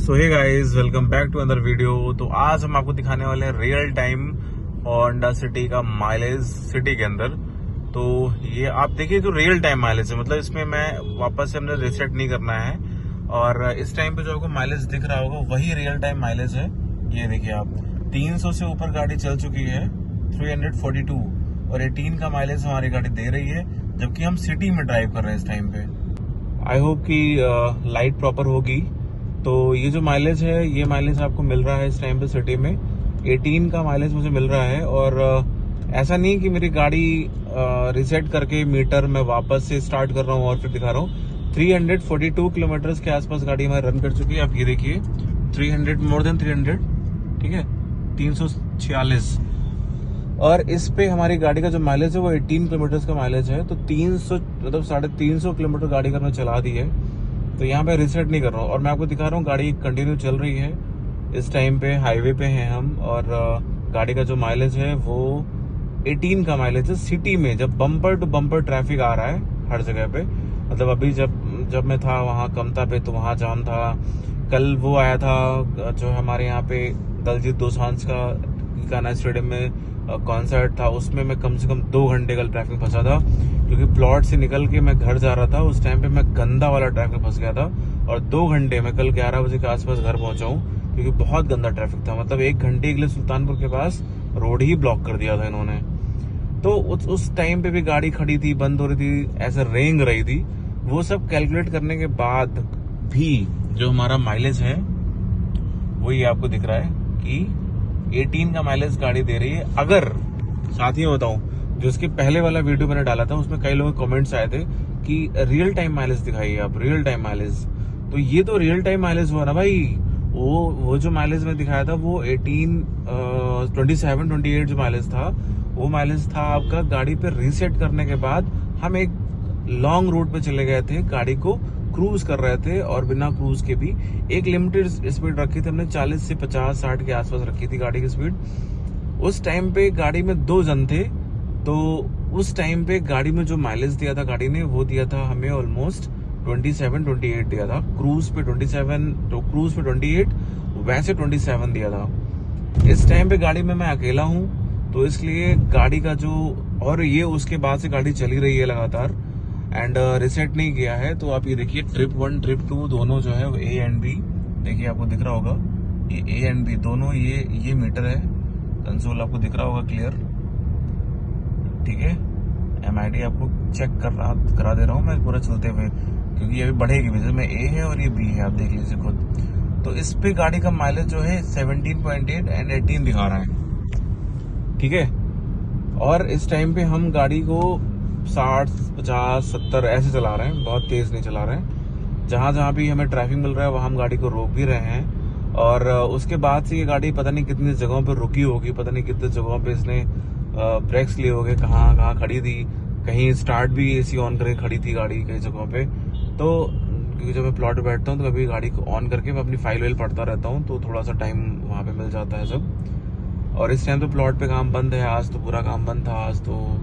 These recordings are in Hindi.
So hey guys, welcome back to another video. तो आज हम आपको दिखाने वाले हैं रियल टाइम होंडा सिटी का माइलेज सिटी के अंदर। तो ये आप देखिए जो रियल टाइम माइलेज है, मतलब इसमें मैं वापस से हमने रिसेट नहीं करना है। और इस टाइम पे जो आपको माइलेज दिख रहा होगा वही रियल टाइम माइलेज है। ये देखिए आप 300 से ऊपर गाड़ी चल चुकी है, 342 और 18 का माइलेज हमारी गाड़ी दे रही है, जबकि हम सिटी में ड्राइव कर रहे हैं इस टाइम पे। आई होप कि लाइट प्रॉपर होगी। तो ये जो माइलेज है, ये माइलेज आपको मिल रहा है इस टाइम पे सिटी में 18 का माइलेज मुझे मिल रहा है। और ऐसा नहीं कि मेरी गाड़ी रिसेट करके मीटर में वापस से स्टार्ट कर रहा हूँ और फिर दिखा रहा हूँ। 342 किलोमीटर के आसपास गाड़ी हमारी रन कर चुकी है। आप ये देखिए 300 मोर देन 300, ठीक है, 346। और इस पे हमारी गाड़ी का जो माइलेज है वो 18 किलोमीटर का माइलेज है। तो 300 मतलब 350 किलोमीटर गाड़ी का मैं चला दी है। तो यहाँ पे रिसेट नहीं कर रहा हूँ और मैं आपको दिखा रहा हूँ गाड़ी कंटिन्यू चल रही है। इस टाइम पे हाईवे पे हैं हम और गाड़ी का जो माइलेज है वो 18 का माइलेज है सिटी में, जब बम्पर टू बम्पर ट्रैफिक आ रहा है हर जगह पे। मतलब अभी जब मैं था वहाँ कमता पे तो वहाँ जाम था। कल वो आया था जो हमारे यहाँ पे दलजीत दोसांझ का गाना स्टेडियम में कॉन्सर्ट था, उसमें मैं कम से कम 2 घंटे कल ट्रैफिक फंसा था, क्योंकि प्लॉट से निकल के मैं घर जा रहा था। उस टाइम पे मैं गंदा वाला ट्रैफिक फंस गया था और 2 घंटे मैं कल 11 बजे के आसपास घर पहुंचा हूँ, क्योंकि बहुत गंदा ट्रैफिक था। मतलब 1 घंटे के लिए सुल्तानपुर के पास रोड ही ब्लॉक कर दिया था इन्होंने। तो उस टाइम पे भी गाड़ी खड़ी थी, बंद हो रही थी, ऐसे रेंग रही थी। वो सब कैलकुलेट करने के बाद भी जो हमारा माइलेज है वो ये आपको दिख रहा है कि 18 का माइलेज गाड़ी दे रही है। अगर साथ ही बताऊं, जो उसके पहले वाला वीडियो मैंने डाला था उसमें कई लोगों के कमेंट्स आए थे कि रियल टाइम माइलेज दिखाइए आप, रियल टाइम माइलेज। तो ये तो रियल टाइम माइलेज हुआ ना भाई। वो जो माइलेज में दिखाया था वो 27-28 जो माइलेज था, वो माइलेज था आपका गाड़ी पे रीसेट करने के बाद। हम एक लॉन्ग रूट पे चले गए थे, गाड़ी को क्रूज कर रहे थे और बिना क्रूज के भी एक लिमिटेड स्पीड रखी थी हमने, 40 से 50-60 के आसपास रखी थी गाड़ी की स्पीड। उस टाइम पे गाड़ी में 2 जन थे। तो उस टाइम पे गाड़ी में जो माइलेज दिया था गाड़ी ने, वो दिया था हमें ऑलमोस्ट 27-28 दिया था। क्रूज पे 27, तो क्रूज पे 28, वैसे 27 दिया था। इस टाइम पे गाड़ी में मैं अकेला हूँ, तो इसलिए गाड़ी का जो, और ये उसके बाद से गाड़ी चली रही है लगातार एंड रिसेट नहीं किया है। तो आप ये देखिए ट्रिप 1 ट्रिप 2 दोनों जो है A एंड B, देखिए आपको दिख रहा होगा ये A एंड B दोनों, ये मीटर है, कंसोल आपको दिख रहा होगा क्लियर, ठीक है। MID आपको चेक करा दे रहा हूँ मैं पूरा चलते हुए, क्योंकि ये अभी बढ़ेगी भी, में A है और ये B है, आप देख लीजिए खुद। तो इस पे गाड़ी का माइलेज जो है 17.8 एंड 18 दिखा रहा है, ठीक है। और इस टाइम पे हम गाड़ी को 60, 50, 70 ऐसे चला रहे हैं, बहुत तेज नहीं चला रहे हैं। जहां जहां भी हमें ट्रैफिक मिल रहा है वहां हम गाड़ी को रोक भी रहे हैं। और उसके बाद से ये गाड़ी पता नहीं कितनी जगहों पे रुकी होगी, पता नहीं कितने जगहों पे इसने ब्रेक्स लिए होंगे, कहाँ कहाँ खड़ी थी, कहीं स्टार्ट भी AC ऑन करके खड़ी थी गाड़ी कई जगहों पे। तो क्योंकि जब मैं प्लॉट पे बैठता हूँ तो कभी गाड़ी को ऑन करके मैं अपनी फाइल वाइल पढ़ता रहता हूँ, तो थोड़ा सा टाइम वहाँ पे मिल जाता है सब। और इस टाइम तो प्लॉट पे काम बंद है, आज तो पूरा काम बंद था, आज तो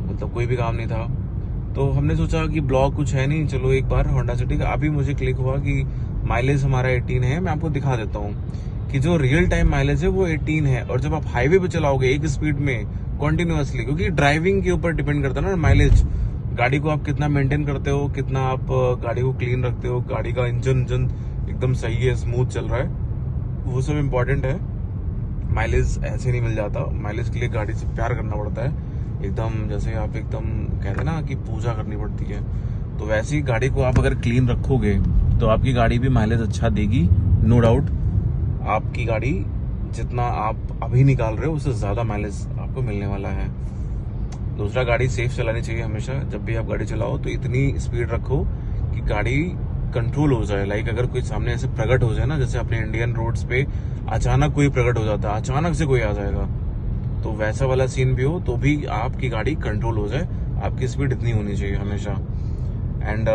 मतलब कोई भी काम नहीं था। तो हमने सोचा कि ब्लॉग कुछ है नहीं, चलो एक बार होंडा सिटी का। अभी मुझे क्लिक हुआ कि माइलेज हमारा 18 है। मैं आपको दिखा देता हूँ कि जो रियल टाइम माइलेज है वो 18 है। और जब आप हाईवे पे चलाओगे एक स्पीड में कंटिन्यूअसली, क्योंकि ड्राइविंग के ऊपर डिपेंड करता है ना माइलेज, गाड़ी को आप कितना मेंटेन करते हो, कितना आप गाड़ी को क्लीन रखते हो, गाड़ी का इंजन एकदम सही है, स्मूथ चल रहा है, वो सब इम्पोर्टेंट है। माइलेज ऐसे नहीं मिल जाता, माइलेज के लिए गाड़ी से प्यार करना पड़ता है एकदम, जैसे आप एकदम कहते हैं ना कि पूजा करनी पड़ती है। तो वैसी गाड़ी को आप अगर क्लीन रखोगे तो आपकी गाड़ी भी माइलेज अच्छा देगी, नो डाउट। आपकी गाड़ी जितना आप अभी निकाल रहे हो उससे ज्यादा माइलेज आपको मिलने वाला है। दूसरा, गाड़ी सेफ चलानी चाहिए हमेशा। जब भी आप गाड़ी चलाओ तो इतनी स्पीड रखो कि गाड़ी कंट्रोल हो जाए। लाइक अगर कोई सामने ऐसे प्रकट हो जाए ना, जैसे अपने इंडियन रोड्स पे अचानक कोई प्रकट हो जाता है, अचानक से कोई आ जाएगा, तो वैसा वाला सीन भी हो तो भी आपकी गाड़ी कंट्रोल हो जाए। आपकी स्पीड इतनी होनी चाहिए हमेशा। एंड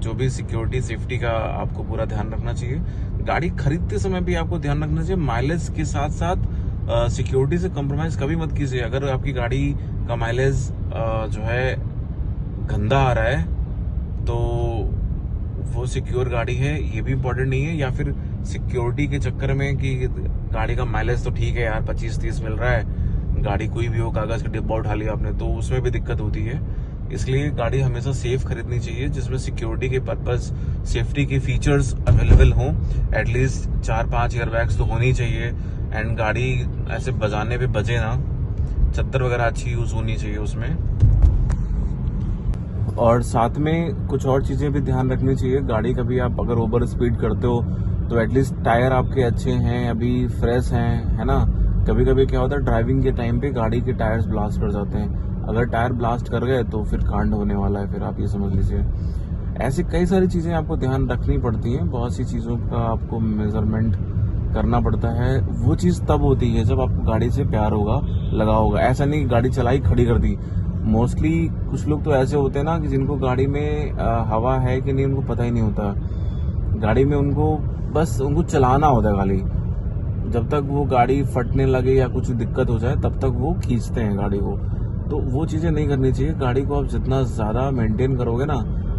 जो भी सिक्योरिटी सेफ्टी का आपको पूरा ध्यान रखना चाहिए। गाड़ी खरीदते समय भी आपको ध्यान रखना चाहिए, माइलेज के साथ साथ सिक्योरिटी से कॉम्प्रोमाइज कभी मत कीजिए। अगर आपकी गाड़ी का माइलेज जो है गंदा आ रहा है तो वो सिक्योर गाड़ी है ये भी इम्पोर्टेंट नहीं है, या फिर सिक्योरिटी के चक्कर में कि गाड़ी का माइलेज तो ठीक है यार 25-30 मिल रहा है, गाड़ी कोई भी हो, कागज का डिब्बा उठा लिया आपने, तो उसमें भी दिक्कत होती है। इसलिए गाड़ी हमेशा सेफ खरीदनी चाहिए जिसमें सिक्योरिटी के पर्पस, सेफ्टी के फीचर्स अवेलेबल हों। एटलीस्ट 4-5 एयरबैग्स तो होनी चाहिए, एंड गाड़ी ऐसे बजाने पे बजे ना, चद्दर वगैरह अच्छी यूज होनी चाहिए उसमें। और साथ में कुछ और चीजें भी ध्यान रखनी चाहिए। गाड़ी कभी आप अगर ओवर स्पीड करते हो तो एटलीस्ट टायर आपके अच्छे हैं, अभी फ्रेश हैं, है ना। कभी कभी क्या होता है ड्राइविंग के टाइम पे गाड़ी के टायर्स ब्लास्ट कर जाते हैं, अगर टायर ब्लास्ट कर गए तो फिर कांड होने वाला है, फिर आप ये समझ लीजिए। ऐसी कई सारी चीजें आपको ध्यान रखनी पड़ती हैं, बहुत सी चीजों का आपको मेजरमेंट करना पड़ता है। वो चीज तब होती है जब आपको गाड़ी से प्यार होगा, लगा होगा। ऐसा नहीं कि गाड़ी चलाई खड़ी कर दी। मोस्टली कुछ लोग तो ऐसे होते हैं ना कि जिनको गाड़ी में हवा है कि नहीं उनको पता ही नहीं होता। गाड़ी में उनको बस उनको चलाना होता है गाड़ी, जब तक वो गाड़ी फटने लगे या कुछ दिक्कत हो जाए तब तक वो खींचते हैं गाड़ी को। तो वो चीजें नहीं करनी चाहिए। गाड़ी को आप जितना ज्यादा मेंटेन करोगे ना,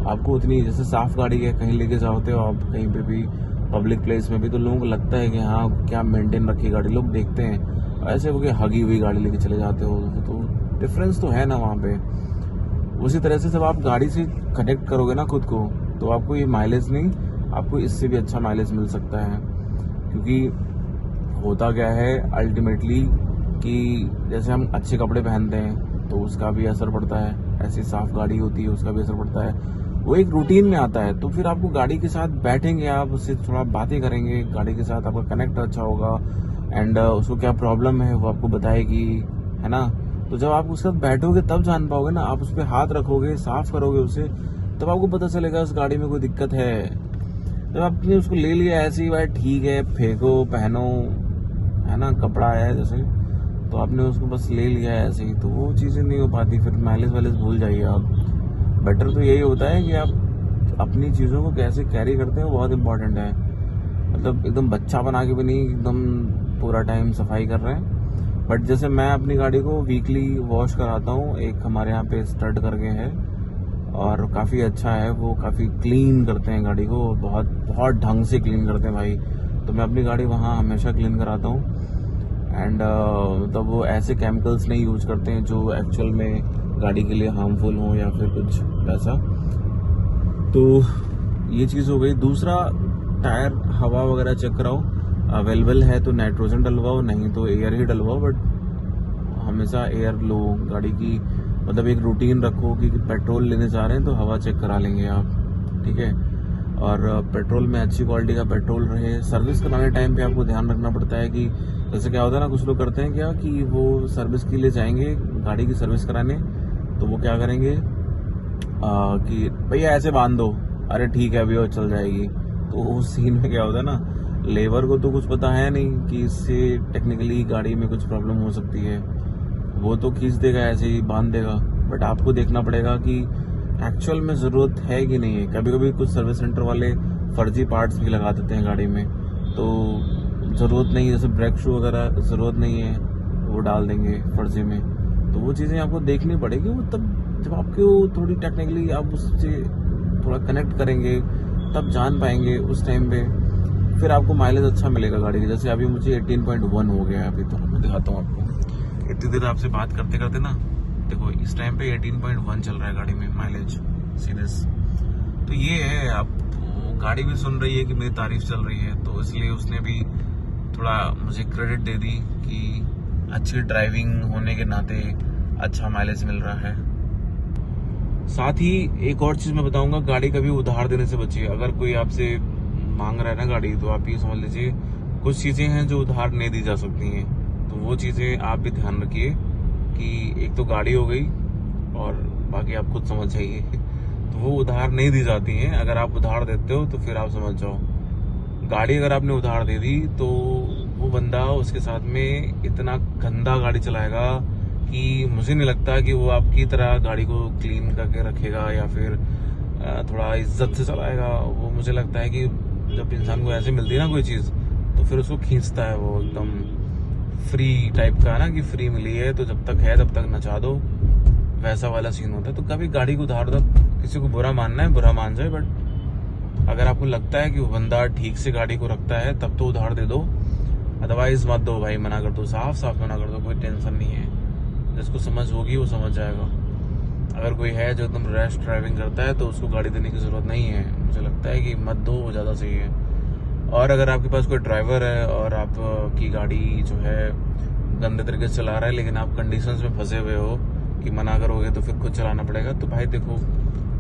आपको उतनी, जैसे साफ गाड़ी है, कहीं लेके जाते हो आप कहीं पे भी, पब्लिक प्लेस में भी, तो लोगों को लगता है कि हाँ क्या मेंटेन रखी गाड़ी, लोग देखते हैं। ऐसे हो कि हगी हुई गाड़ी लेके चले जाते हो, तो डिफरेंस तो है ना वहाँ पे। उसी तरह से जब आप गाड़ी से कनेक्ट करोगे ना खुद को, तो आपको ये माइलेज नहीं, आपको इससे भी अच्छा माइलेज मिल सकता है। क्योंकि होता क्या है अल्टीमेटली कि जैसे हम अच्छे कपड़े पहनते हैं तो उसका भी असर पड़ता है, ऐसी साफ गाड़ी होती है उसका भी असर पड़ता है। वो एक रूटीन में आता है, तो फिर आपको गाड़ी के साथ बैठेंगे, आप उससे थोड़ा बातें करेंगे, गाड़ी के साथ आपका कनेक्ट अच्छा होगा, एंड उसको क्या प्रॉब्लम है वो आपको बताएगी, है ना। तो जब आप उसके साथ बैठोगे तब जान पाओगे ना, आप उस पर हाथ रखोगे, साफ करोगे उसे, तब आपको पता चलेगा उस गाड़ी में कोई दिक्कत है। जब आपने उसको ले लिया ऐसे ही, भाई ठीक है फेंको पहनो, है ना, कपड़ा है जैसे, तो आपने उसको बस ले लिया है ऐसे ही, तो वो चीज़ें नहीं हो पाती, फिर माइलेज वाइलेज भूल जाइए आप। बेटर तो यही होता है कि आप अपनी चीज़ों को कैसे कैरी करते हैं, बहुत इंपॉर्टेंट है। मतलब एकदम बच्चा बना के भी नहीं एकदम पूरा टाइम सफाई कर रहे हैं, बट जैसे मैं अपनी गाड़ी को वीकली वॉश कराता हूँ, एक हमारे यहाँ पे स्टड करके है और काफ़ी अच्छा है, वो काफ़ी क्लीन करते हैं गाड़ी को, बहुत बहुत ढंग से क्लीन करते हैं भाई। तो मैं अपनी गाड़ी वहाँ हमेशा क्लीन कराता हूँ, एंड मतलब वो ऐसे केमिकल्स नहीं यूज करते हैं जो एक्चुअल में गाड़ी के लिए हार्मफुल हो या फिर कुछ ऐसा। तो ये चीज़ हो गई। दूसरा, टायर हवा वगैरह चेक कराओ, अवेलेबल है तो नाइट्रोजन डलवाओ, नहीं तो एयर ही डलवाओ, बट हमेशा एयर लो गाड़ी की। मतलब एक रूटीन रखो कि पेट्रोल लेने जा रहे हैं तो हवा चेक करा लेंगे आप, ठीक है। और पेट्रोल में अच्छी क्वालिटी का पेट्रोल रहे। सर्विस कराने टाइम पे आपको ध्यान रखना पड़ता है कि जैसे क्या होता है ना, कुछ लोग करते हैं क्या कि वो सर्विस के लिए जाएंगे गाड़ी की सर्विस कराने, तो वो क्या करेंगे कि भैया ऐसे बांध दो, अरे ठीक है अभी वो चल जाएगी। तो उस सीन में क्या होता है ना, लेबर को तो कुछ पता है नहीं कि इससे टेक्निकली गाड़ी में कुछ प्रॉब्लम हो सकती है, वो तो खींच देगा ऐसे ही बांध देगा, बट आपको देखना पड़ेगा कि एक्चुअल में ज़रूरत है कि नहीं है। कभी कभी कुछ सर्विस सेंटर वाले फर्जी पार्ट्स भी लगा देते हैं गाड़ी में, तो ज़रूरत नहीं है, जैसे ब्रेक शू वगैरह ज़रूरत नहीं है वो डाल देंगे फर्जी में। तो वो चीज़ें आपको देखनी पड़ेगी, वो तब जब आपको थोड़ी टेक्निकली आप उससे थोड़ा कनेक्ट करेंगे तब जान पाएंगे उस टाइम पे, फिर आपको माइलेज अच्छा मिलेगा गाड़ी का। जैसे अभी मुझे 18.1 हो गया है अभी, तो मैं दिखाता हूँ आपको। इतनी देर आपसे बात करते करते ना, देखो इस टाइम पे 18.1 चल रहा है गाड़ी में माइलेज सीरियस। तो ये है, आप गाड़ी भी सुन रही है कि मेरी तारीफ चल रही है, तो इसलिए उसने भी थोड़ा मुझे क्रेडिट दे दी कि अच्छी ड्राइविंग होने के नाते अच्छा माइलेज मिल रहा है। साथ ही एक और चीज मैं बताऊंगा, गाड़ी कभी उधार देने से बचिए। अगर कोई आपसे मांग रहा है ना गाड़ी, तो आप ये समझ लीजिए कुछ चीजें हैं जो उधार नहीं दी जा सकती हैं, तो वो चीजें आप भी ध्यान रखिए कि एक तो गाड़ी हो गई और बाकी आप खुद समझ जाइए। तो वो उधार नहीं दी जाती हैं। अगर आप उधार देते हो तो फिर आप समझ जाओ, गाड़ी अगर आपने उधार दे दी तो वो बंदा उसके साथ में इतना गंदा गाड़ी चलाएगा कि मुझे नहीं लगता कि वो आपकी तरह गाड़ी को क्लीन करके रखेगा या फिर थोड़ा इज्जत से चलाएगा। वो मुझे लगता है कि जब इंसान को ऐसे मिलती है ना कोई चीज़, तो फिर उसको खींचता है, वो एकदम फ्री टाइप का है ना, कि फ्री मिली है तो जब तक है तब तक नचा दो, वैसा वाला सीन होता है। तो कभी गाड़ी को उधार दो, किसी को बुरा मानना है बुरा मान जाए, बट अगर आपको लगता है कि वो बंदा ठीक से गाड़ी को रखता है तब तो उधार दे दो, अदरवाइज मत दो भाई, मना कर दो, साफ साफ मना कर दो, कोई टेंशन नहीं है। जिसको समझ होगी वो समझ जाएगा। अगर कोई है जो एकदम रैश ड्राइविंग करता है तो उसको गाड़ी देने की जरूरत नहीं है, मुझे लगता है कि मत दो, वो ज़्यादा सही है। और अगर आपके पास कोई ड्राइवर है और आपकी गाड़ी जो है गंदे तरीके से चला रहा है लेकिन आप कंडीशंस में फंसे हुए हो कि मना करोगे तो फिर खुद चलाना पड़ेगा, तो भाई देखो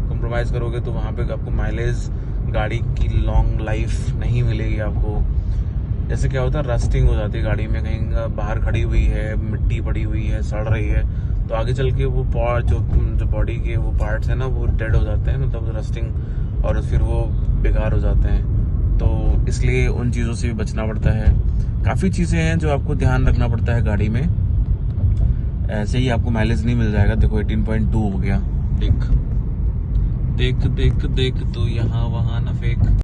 कॉम्प्रोमाइज़ करोगे तो वहाँ पे आपको माइलेज, गाड़ी की लॉन्ग लाइफ नहीं मिलेगी आपको। जैसे क्या होता है, रस्टिंग हो जाती है गाड़ी में, कहीं बाहर खड़ी हुई है, मिट्टी पड़ी हुई है, सड़ रही है, तो आगे चल के वो जो बॉडी के वो पार्ट्स हैं ना वो डेड हो जाते हैं, मतलब रस्टिंग, और फिर वो बेकार हो जाते हैं। तो इसलिए उन चीज़ों से भी बचना पड़ता है। काफ़ी चीज़ें हैं जो आपको ध्यान रखना पड़ता है गाड़ी में, ऐसे ही आपको माइलेज नहीं मिल जाएगा। देखो 18.2 हो गया, देख देख देख देख, तो यहाँ वहाँ ना फेंक।